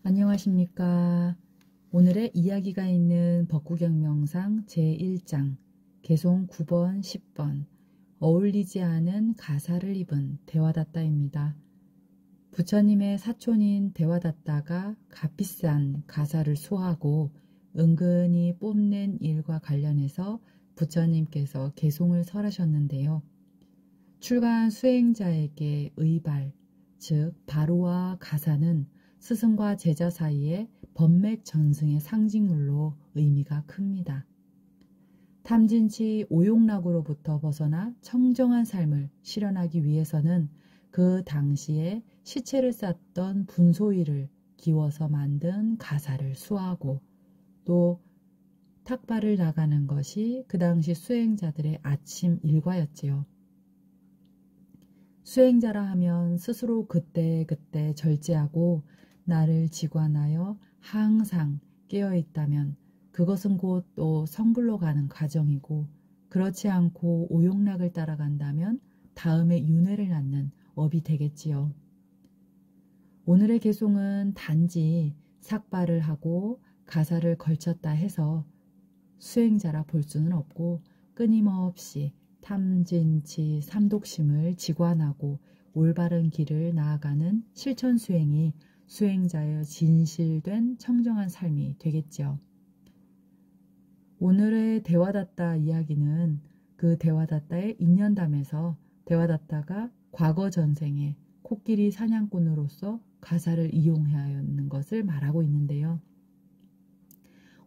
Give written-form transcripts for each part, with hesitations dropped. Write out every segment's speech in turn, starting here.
안녕하십니까. 오늘의 이야기가 있는 벚구경명상 제1장 개송 9번 10번 어울리지 않은 가사를 입은 대화다따입니다. 부처님의 사촌인 대화다따가 값비싼 가사를 소하고 은근히 뽐낸 일과 관련해서 부처님께서 개송을 설하셨는데요. 출가한 수행자에게 의발, 즉 바로와 가사는 스승과 제자 사이의 법맥 전승의 상징물로 의미가 큽니다. 탐진치 오욕락으로부터 벗어나 청정한 삶을 실현하기 위해서는 그 당시에 시체를 쌌던 분소위를 기워서 만든 가사를 수하고 또 탁발을 나가는 것이 그 당시 수행자들의 아침 일과였지요. 수행자라 하면 스스로 그때그때 절제하고 나를 지관하여 항상 깨어있다면 그것은 곧 또 성불로 가는 과정이고, 그렇지 않고 오욕락을 따라간다면 다음에 윤회를 낳는 업이 되겠지요. 오늘의 개송은 단지 삭발을 하고 가사를 걸쳤다 해서 수행자라 볼 수는 없고, 끊임없이 탐진치 삼독심을 지관하고 올바른 길을 나아가는 실천 수행이 수행자의 진실된 청정한 삶이 되겠죠. 오늘의 대화다따 이야기는 그 대화다따의 인연담에서 대화다따가 과거 전생에 코끼리 사냥꾼으로서 가사를 이용하였는 것을 말하고 있는데요.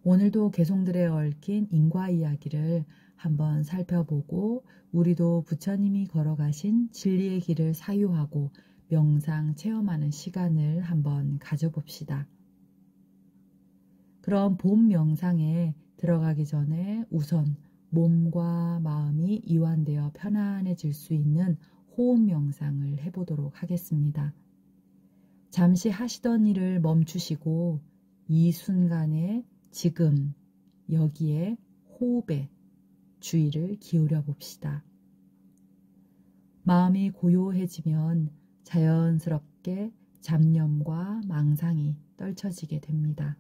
오늘도 개송들에 얽힌 인과 이야기를 한번 살펴보고 우리도 부처님이 걸어가신 진리의 길을 사유하고 명상 체험하는 시간을 한번 가져봅시다. 그럼 봄 명상에 들어가기 전에 우선 몸과 마음이 이완되어 편안해질 수 있는 호흡 명상을 해보도록 하겠습니다. 잠시 하시던 일을 멈추시고 이 순간에 지금 여기에 호흡에 주의를 기울여 봅시다. 마음이 고요해지면 자연스럽게 잡념과 망상이 떨쳐지게 됩니다.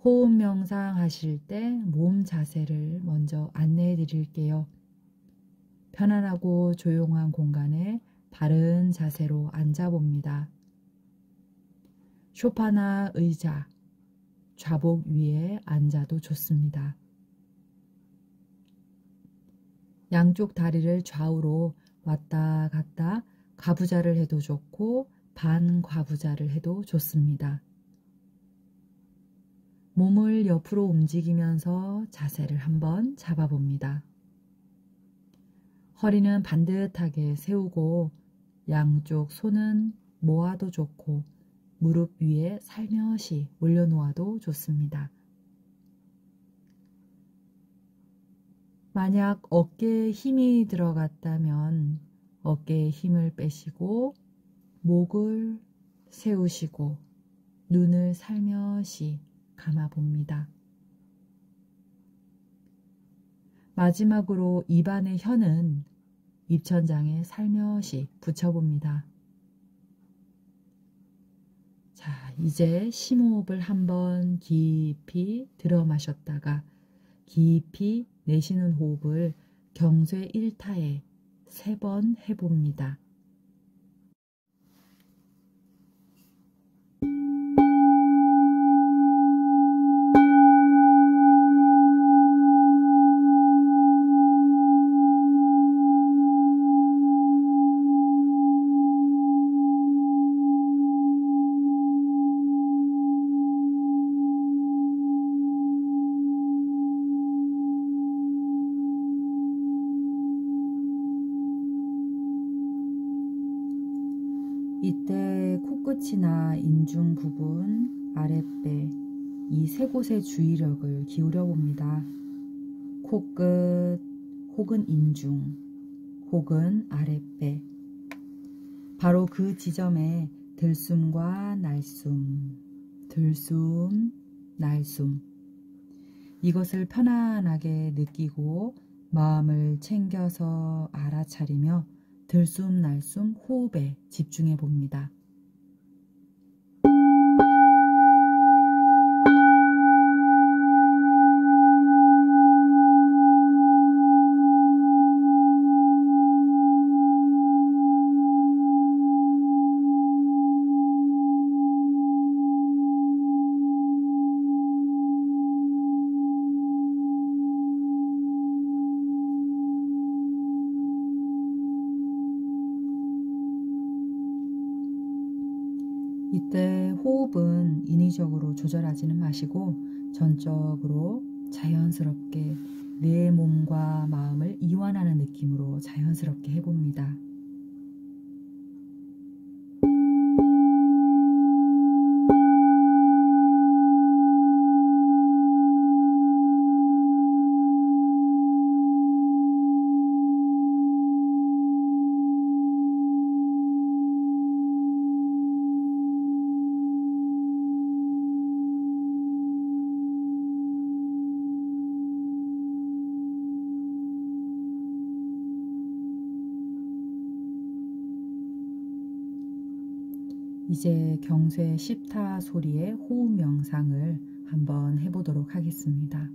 호흡 명상 하실 때 몸 자세를 먼저 안내해 드릴게요. 편안하고 조용한 공간에 바른 자세로 앉아봅니다. 소파나 의자, 좌복 위에 앉아도 좋습니다. 양쪽 다리를 좌우로 왔다 갔다 가부좌를 해도 좋고 반과부좌를 해도 좋습니다. 몸을 옆으로 움직이면서 자세를 한번 잡아봅니다. 허리는 반듯하게 세우고 양쪽 손은 모아도 좋고 무릎 위에 살며시 올려놓아도 좋습니다. 만약 어깨에 힘이 들어갔다면 어깨에 힘을 빼시고 목을 세우시고 눈을 살며시 감아봅니다. 마지막으로 입안의 혀는 입천장에 살며시 붙여봅니다. 자, 이제 심호흡을 한번 깊이 들어 마셨다가 깊이 내쉬는 호흡을 경쇠 1타에 3번 해봅니다. 이때 코끝이나 인중 부분, 아랫배 이 세 곳의 주의력을 기울여 봅니다. 코끝 혹은 인중 혹은 아랫배, 바로 그 지점에 들숨과 날숨, 들숨, 날숨, 이것을 편안하게 느끼고 마음을 챙겨서 알아차리며 들숨 날숨 호흡에 집중해 봅니다. 이때 호흡은 인위적으로 조절하지는 마시고 전적으로 자연스럽게 내 몸과 마음을 이완하는 느낌으로 자연스럽게 해봅니다. 이제 경쇠 10타 소리의 호흡 명상을 한번 해보도록 하겠습니다.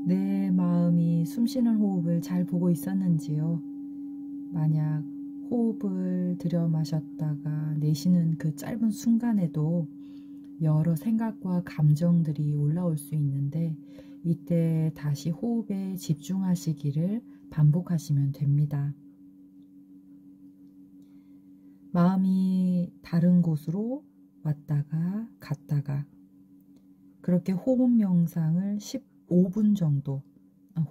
내 마음이 숨쉬는 호흡을 잘 보고 있었는지요? 만약 호흡을 들여 마셨다가 내쉬는 그 짧은 순간에도 여러 생각과 감정들이 올라올 수 있는데 이때 다시 호흡에 집중하시기를 반복하시면 됩니다. 마음이 다른 곳으로 왔다가 갔다가 그렇게 호흡 명상을 15분 정도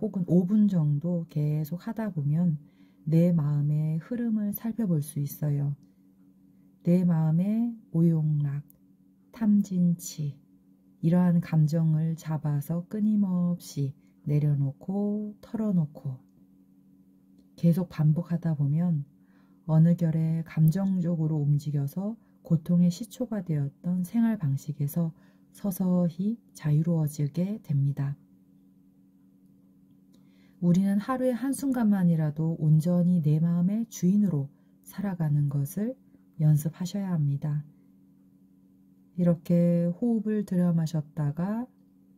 혹은 5분 정도 계속 하다 보면 내 마음의 흐름을 살펴볼 수 있어요. 내 마음의 오용락, 탐진치 이러한 감정을 잡아서 끊임없이 내려놓고 털어놓고 계속 반복하다 보면 어느 결에 감정적으로 움직여서 고통의 시초가 되었던 생활 방식에서 서서히 자유로워지게 됩니다. 우리는 하루에 한순간만이라도 온전히 내 마음의 주인으로 살아가는 것을 연습하셔야 합니다. 이렇게 호흡을 들여마셨다가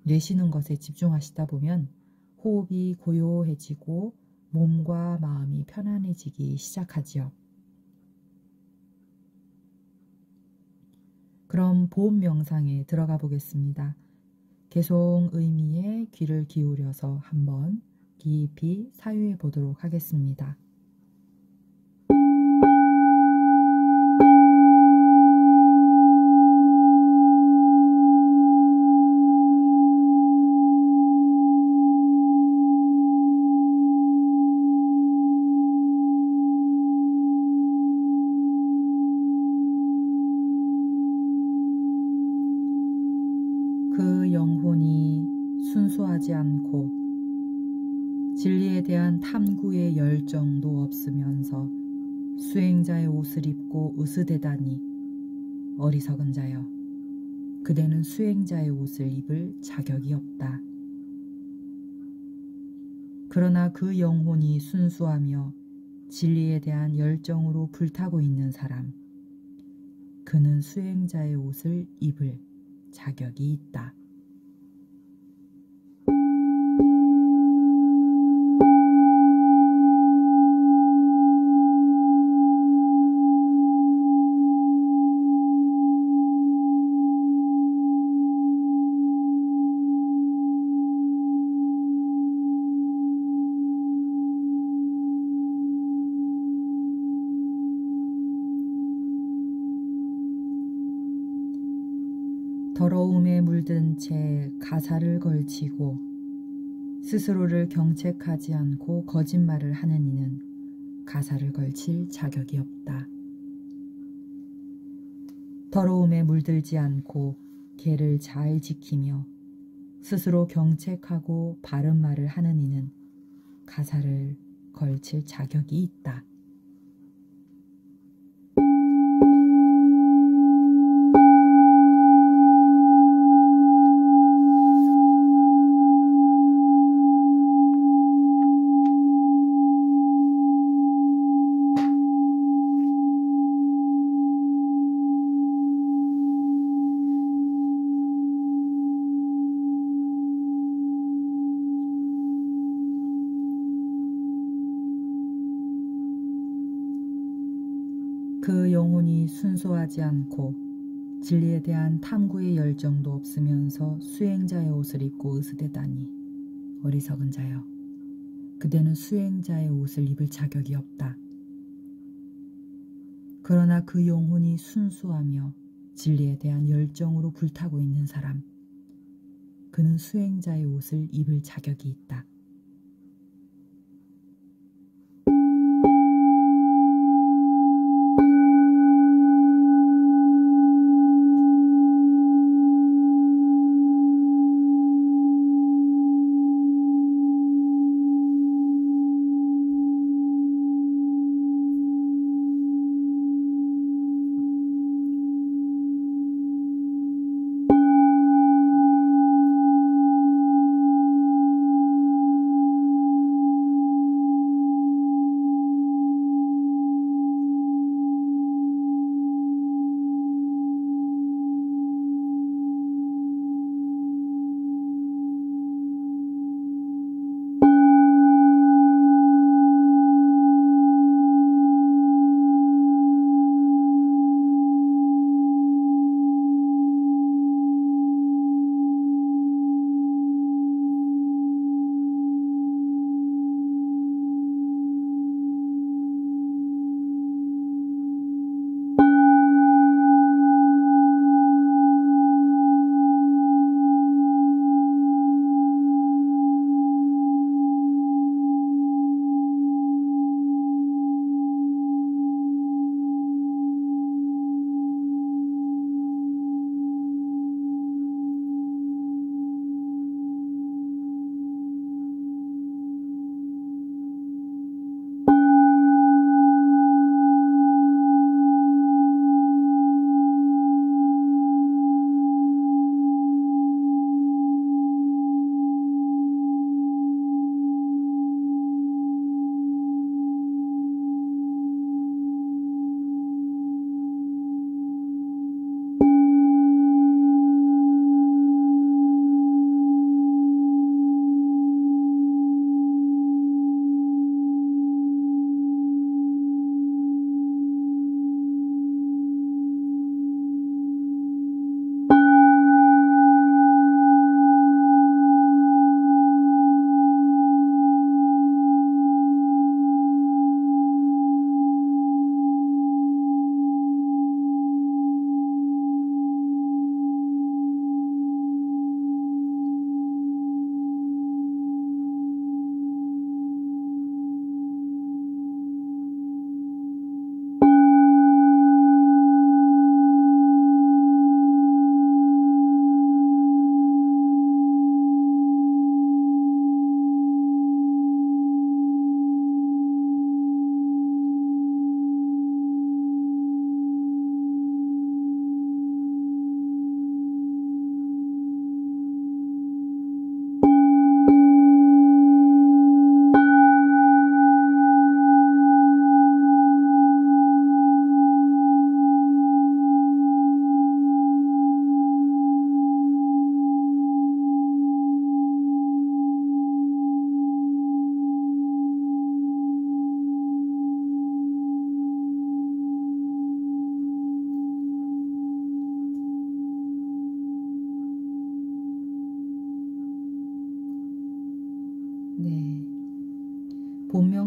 내쉬는 것에 집중하시다 보면 호흡이 고요해지고 몸과 마음이 편안해지기 시작하지요. 그럼 보험 명상에 들어가 보겠습니다. 개송 의미에 귀를 기울여서 한번 깊이 사유해 보도록 하겠습니다. 그 영혼이 순수하지 않고 진리에 대한 탐구의 열정도 없으면서 수행자의 옷을 입고 으스대다니 어리석은 자여, 그대는 수행자의 옷을 입을 자격이 없다. 그러나 그 영혼이 순수하며 진리에 대한 열정으로 불타고 있는 사람, 그는 수행자의 옷을 입을 자격이 있다. 더러움에 물든 채 가사를 걸치고 스스로를 경책하지 않고 거짓말을 하는 이는 가사를 걸칠 자격이 없다. 더러움에 물들지 않고 계를 잘 지키며 스스로 경책하고 바른 말을 하는 이는 가사를 걸칠 자격이 있다. 그 영혼이 순수하지 않고 진리에 대한 탐구의 열정도 없으면서 수행자의 옷을 입고 으스대다니 어리석은 자여, 그대는 수행자의 옷을 입을 자격이 없다. 그러나 그 영혼이 순수하며 진리에 대한 열정으로 불타고 있는 사람, 그는 수행자의 옷을 입을 자격이 있다.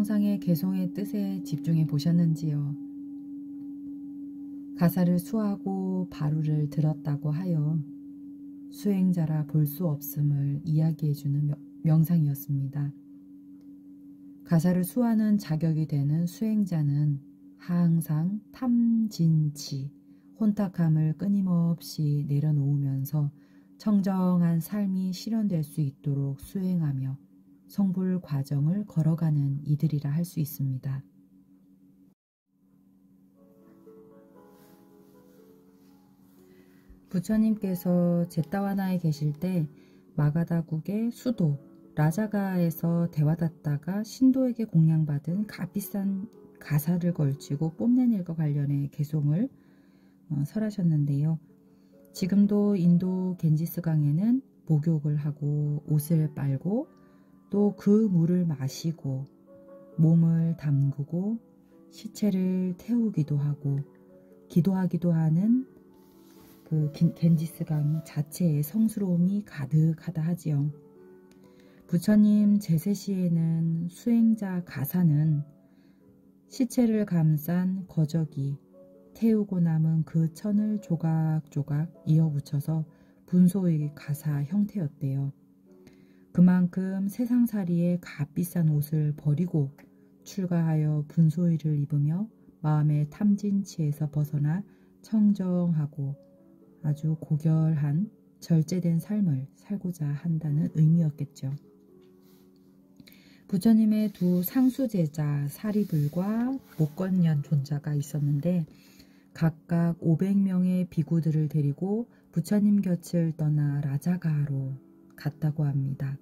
동영상의 개송의 뜻에 집중해 보셨는지요? 가사를 수하고 바루를 들었다고 하여 수행자라 볼 수 없음을 이야기해주는 명상이었습니다. 가사를 수하는 자격이 되는 수행자는 항상 탐진치, 혼탁함을 끊임없이 내려놓으면서 청정한 삶이 실현될 수 있도록 수행하며 성불 과정을 걸어가는 이들이라 할 수 있습니다. 부처님께서 제타와나에 계실 때 마가다국의 수도 라자가에서 대화다타가 신도에게 공양받은 값비싼 가사를 걸치고 뽐낸 일과 관련해 개송을 설하셨는데요. 지금도 인도 겐지스강에는 목욕을 하고 옷을 빨고 또 그 물을 마시고 몸을 담그고 시체를 태우기도 하고 기도하기도 하는 그 겐지스강 자체의 성스러움이 가득하다 하지요. 부처님 제세시에는 수행자 가사는 시체를 감싼 거저기, 태우고 남은 그 천을 조각조각 이어붙여서 분소의 가사 형태였대요. 그만큼 세상살이의 값비싼 옷을 버리고 출가하여 분소의를 입으며 마음의 탐진치에서 벗어나 청정하고 아주 고결한 절제된 삶을 살고자 한다는 의미였겠죠. 부처님의 두 상수제자 사리불과 목건년 존자가 있었는데 각각 500명의 비구들을 데리고 부처님 곁을 떠나 라자가로 갔다고 합니다.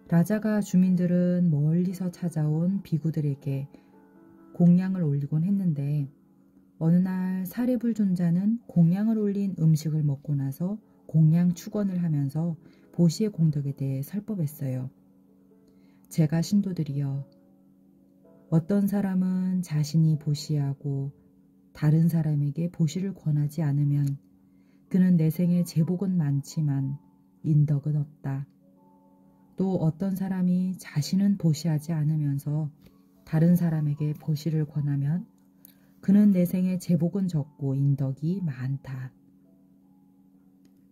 라자가 주민들은 멀리서 찾아온 비구들에게 공양을 올리곤 했는데 어느 날 사리불 존자는 공양을 올린 음식을 먹고 나서 공양 축원을 하면서 보시의 공덕에 대해 설법했어요. 제가 신도들이여, 어떤 사람은 자신이 보시하고 다른 사람에게 보시를 권하지 않으면 그는 내생에 제복은 많지만 인덕은 없다. 또 어떤 사람이 자신은 보시하지 않으면서 다른 사람에게 보시를 권하면 그는 내생에 제복은 적고 인덕이 많다.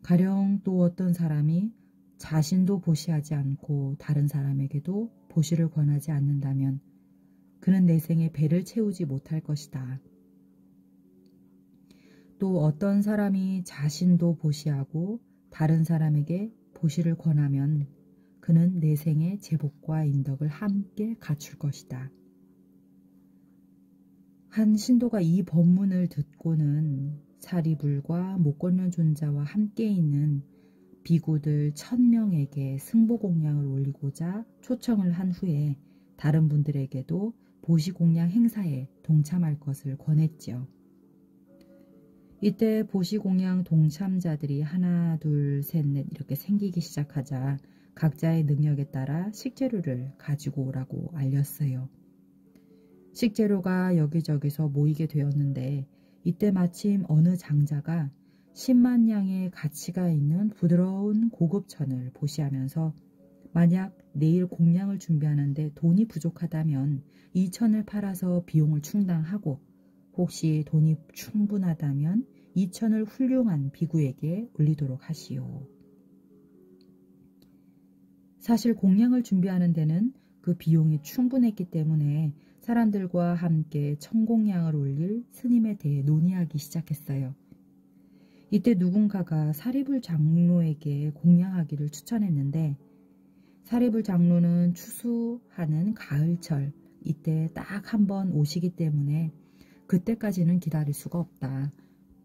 가령 또 어떤 사람이 자신도 보시하지 않고 다른 사람에게도 보시를 권하지 않는다면 그는 내생에 배를 채우지 못할 것이다. 또 어떤 사람이 자신도 보시하고 다른 사람에게 보시를 권하면 그는 내생의 제복과 인덕을 함께 갖출 것이다. 한 신도가 이 법문을 듣고는 사리불과 목건년 존자와 함께 있는 비구들 1000명에게 승보공양을 올리고자 초청을 한 후에 다른 분들에게도 보시공양 행사에 동참할 것을 권했지요. 이때 보시공양 동참자들이 하나, 둘, 셋, 넷 이렇게 생기기 시작하자 각자의 능력에 따라 식재료를 가지고 오라고 알렸어요. 식재료가 여기저기서 모이게 되었는데 이때 마침 어느 장자가 10만 양의 가치가 있는 부드러운 고급천을 보시하면서 만약 내일 공양을 준비하는데 돈이 부족하다면 이 천을 팔아서 비용을 충당하고 혹시 돈이 충분하다면 이 천을 훌륭한 비구에게 올리도록 하시오. 사실 공양을 준비하는 데는 그 비용이 충분했기 때문에 사람들과 함께 천공양을 올릴 스님에 대해 논의하기 시작했어요. 이때 누군가가 사리불 장로에게 공양하기를 추천했는데 사리불 장로는 추수하는 가을철 이때 딱 한 번 오시기 때문에 그때까지는 기다릴 수가 없다.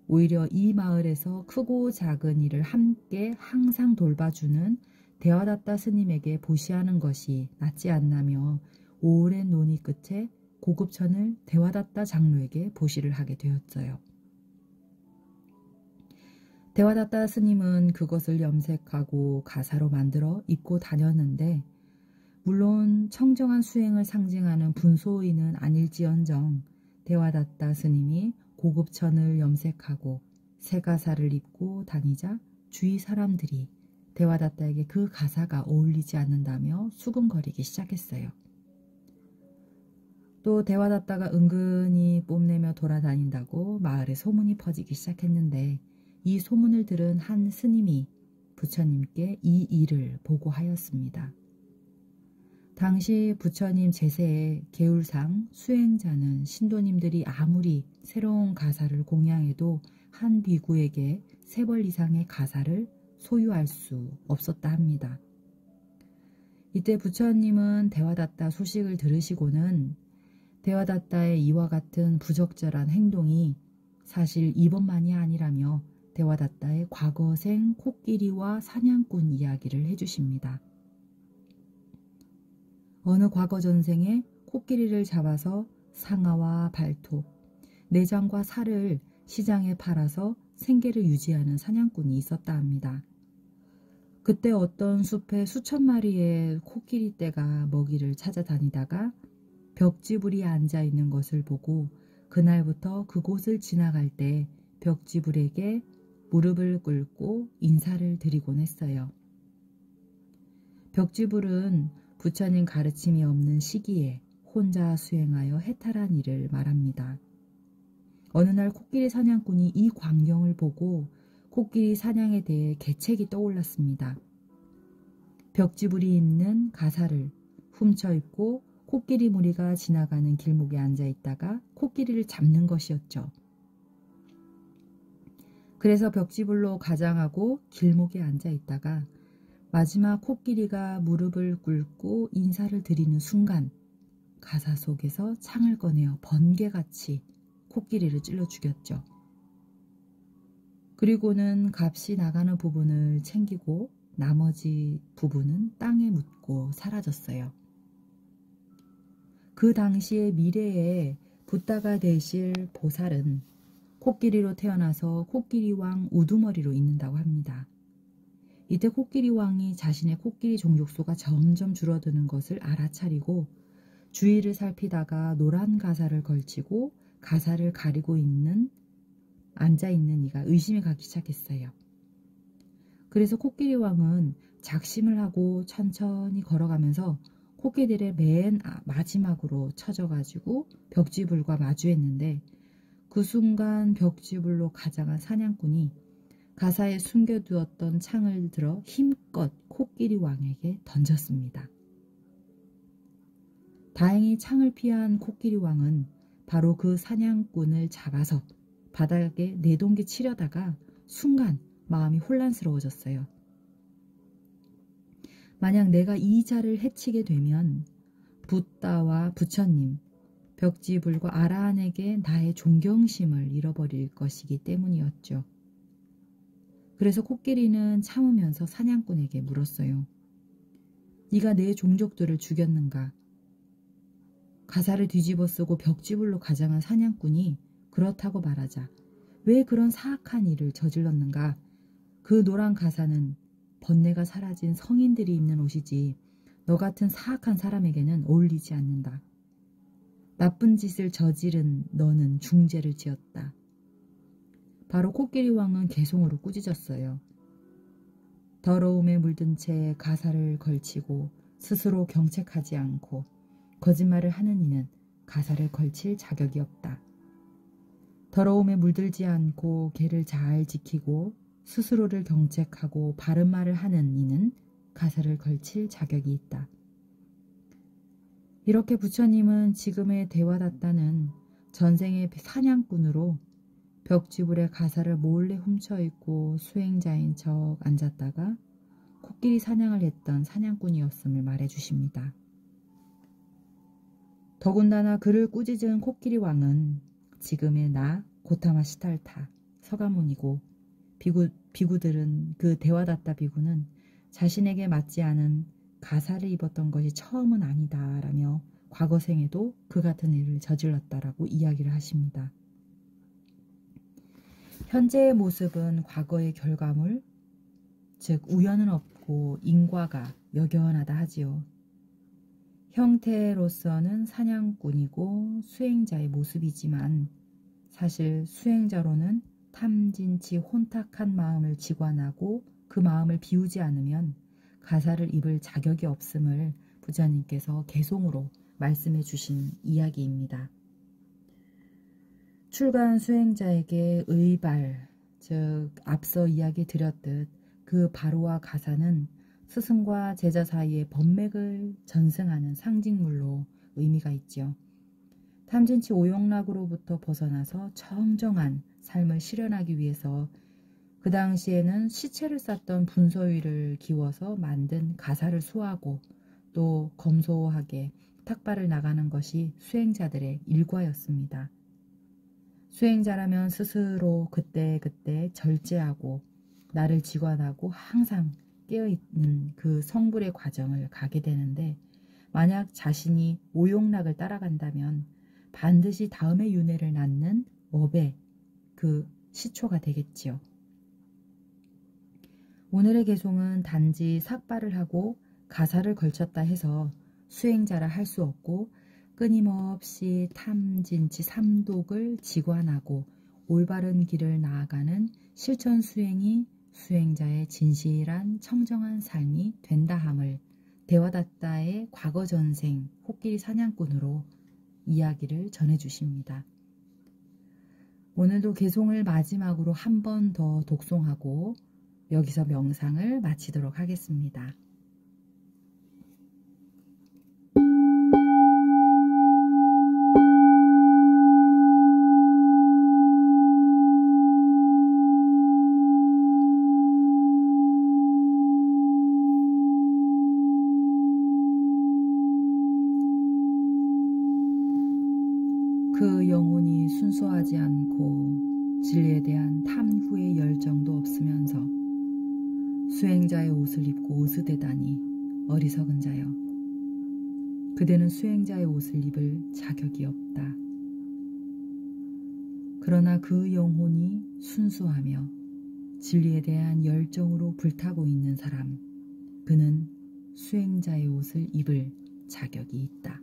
오히려 이 마을에서 크고 작은 일을 함께 항상 돌봐주는 대화다타 스님에게 보시하는 것이 낫지 않나며 오랜 논의 끝에 고급천을 대화다타 장로에게 보시를 하게 되었어요. 대화다타 스님은 그것을 염색하고 가사로 만들어 입고 다녔는데 물론 청정한 수행을 상징하는 분소의는 아닐지언정 대화다타 스님이 고급천을 염색하고 새 가사를 입고 다니자 주위 사람들이 대화다타에게 그 가사가 어울리지 않는다며 수군거리기 시작했어요. 또 대화답다가 은근히 뽐내며 돌아다닌다고 마을에 소문이 퍼지기 시작했는데 이 소문을 들은 한 스님이 부처님께 이 일을 보고하였습니다. 당시 부처님 제세의 계율상 수행자는 신도님들이 아무리 새로운 가사를 공양해도 한 비구에게 3벌 이상의 가사를 소유할 수 없었다 합니다. 이때 부처님은 대화다tta 소식을 들으시고는 대화다tta의 이와 같은 부적절한 행동이 사실 이번만이 아니라며 대화다tta의 과거생 코끼리와 사냥꾼 이야기를 해주십니다. 어느 과거 전생에 코끼리를 잡아서 상아와 발톱, 내장과 살을 시장에 팔아서 생계를 유지하는 사냥꾼이 있었다 합니다. 그때 어떤 숲에 수천 마리의 코끼리 떼가 먹이를 찾아다니다가 벽지불이 앉아있는 것을 보고 그날부터 그곳을 지나갈 때 벽지불에게 무릎을 꿇고 인사를 드리곤 했어요. 벽지불은 부처님 가르침이 없는 시기에 혼자 수행하여 해탈한 일을 말합니다. 어느 날 코끼리 사냥꾼이 이 광경을 보고 코끼리 사냥에 대해 계책이 떠올랐습니다. 벽지불이 입는 가사를 훔쳐 입고 코끼리 무리가 지나가는 길목에 앉아 있다가 코끼리를 잡는 것이었죠. 그래서 벽지불로 가장하고 길목에 앉아 있다가 마지막 코끼리가 무릎을 꿇고 인사를 드리는 순간 가사 속에서 창을 꺼내어 번개같이 코끼리를 찔러 죽였죠. 그리고는 값이 나가는 부분을 챙기고 나머지 부분은 땅에 묻고 사라졌어요. 그 당시의 미래에 붓다가 되실 보살은 코끼리로 태어나서 코끼리왕 우두머리로 있는다고 합니다. 이때 코끼리왕이 자신의 코끼리 종족수가 점점 줄어드는 것을 알아차리고 주위를 살피다가 노란 가사를 걸치고 가사를 가리고 앉아있는 이가 의심이 가기 시작했어요. 그래서 코끼리왕은 작심을 하고 천천히 걸어가면서 코끼리를 맨 마지막으로 쳐져가지고 벽지불과 마주했는데 그 순간 벽지불로 가장한 사냥꾼이 가사에 숨겨두었던 창을 들어 힘껏 코끼리 왕에게 던졌습니다. 다행히 창을 피한 코끼리 왕은 바로 그 사냥꾼을 잡아서 바닥에 내동기 치려다가 순간 마음이 혼란스러워졌어요. 만약 내가 이 자를 해치게 되면 붓다와 부처님, 벽지불과 아라한에게 나의 존경심을 잃어버릴 것이기 때문이었죠. 그래서 코끼리는 참으면서 사냥꾼에게 물었어요. 네가 내 종족들을 죽였는가? 가사를 뒤집어 쓰고 벽지불로 가장한 사냥꾼이 그렇다고 말하자 왜 그런 사악한 일을 저질렀는가? 그 노란 가사는 번뇌가 사라진 성인들이 입는 옷이지 너 같은 사악한 사람에게는 어울리지 않는다. 나쁜 짓을 저지른 너는 중죄를 지었다. 바로 코끼리 왕은 개송으로 꾸짖었어요. 더러움에 물든 채 가사를 걸치고 스스로 경책하지 않고 거짓말을 하는 이는 가사를 걸칠 자격이 없다. 더러움에 물들지 않고 개를 잘 지키고 스스로를 경책하고 바른 말을 하는 이는 가사를 걸칠 자격이 있다. 이렇게 부처님은 지금의 대화다tta는 전생의 사냥꾼으로 벽지불에 가사를 몰래 훔쳐 입고 수행자인 척 앉았다가 코끼리 사냥을 했던 사냥꾼이었음을 말해주십니다. 더군다나 그를 꾸짖은 코끼리 왕은 지금의 나 고타마 시탈타 서가모니고 비구들은 그 대화다tta 비구는 자신에게 맞지 않은 가사를 입었던 것이 처음은 아니다 라며 과거생에도 그 같은 일을 저질렀다라고 이야기를 하십니다. 현재의 모습은 과거의 결과물, 즉 우연은 없고 인과가 역연하다 하지요. 형태로서는 사냥꾼이고 수행자의 모습이지만 사실 수행자로는 탐진치 혼탁한 마음을 지관하고 그 마음을 비우지 않으면 가사를 입을 자격이 없음을 부처님께서 개송으로 말씀해 주신 이야기입니다. 출가한 수행자에게 의발, 즉 앞서 이야기 드렸듯 그 바로와 가사는 스승과 제자 사이의 법맥을 전승하는 상징물로 의미가 있죠. 탐진치 오용락으로부터 벗어나서 청정한 삶을 실현하기 위해서 그 당시에는 시체를 쌌던 분서위를 기워서 만든 가사를 수하고 또 검소하게 탁발을 나가는 것이 수행자들의 일과였습니다. 수행자라면 스스로 그때그때 절제하고 나를 지관하고 항상 깨어있는 그 성불의 과정을 가게 되는데, 만약 자신이 오용락을 따라간다면 반드시 다음의 윤회를 낳는 업의 그 시초가 되겠지요. 오늘의 개송은 단지 삭발을 하고 가사를 걸쳤다 해서 수행자라 할 수 없고, 끊임없이 탐진치 삼독을 지관하고 올바른 길을 나아가는 실천 수행이 수행자의 진실한 청정한 삶이 된다함을 대화다따의 과거전생 코끼리 사냥꾼으로 이야기를 전해주십니다. 오늘도 개송을 마지막으로 한 번 더 독송하고 여기서 명상을 마치도록 하겠습니다. 그 영혼이 순수하지 않고 진리에 대한 탐구의 열정도 없으면서 수행자의 옷을 입고 으스대다니 어리석은 자여, 그대는 수행자의 옷을 입을 자격이 없다. 그러나 그 영혼이 순수하며 진리에 대한 열정으로 불타고 있는 사람, 그는 수행자의 옷을 입을 자격이 있다.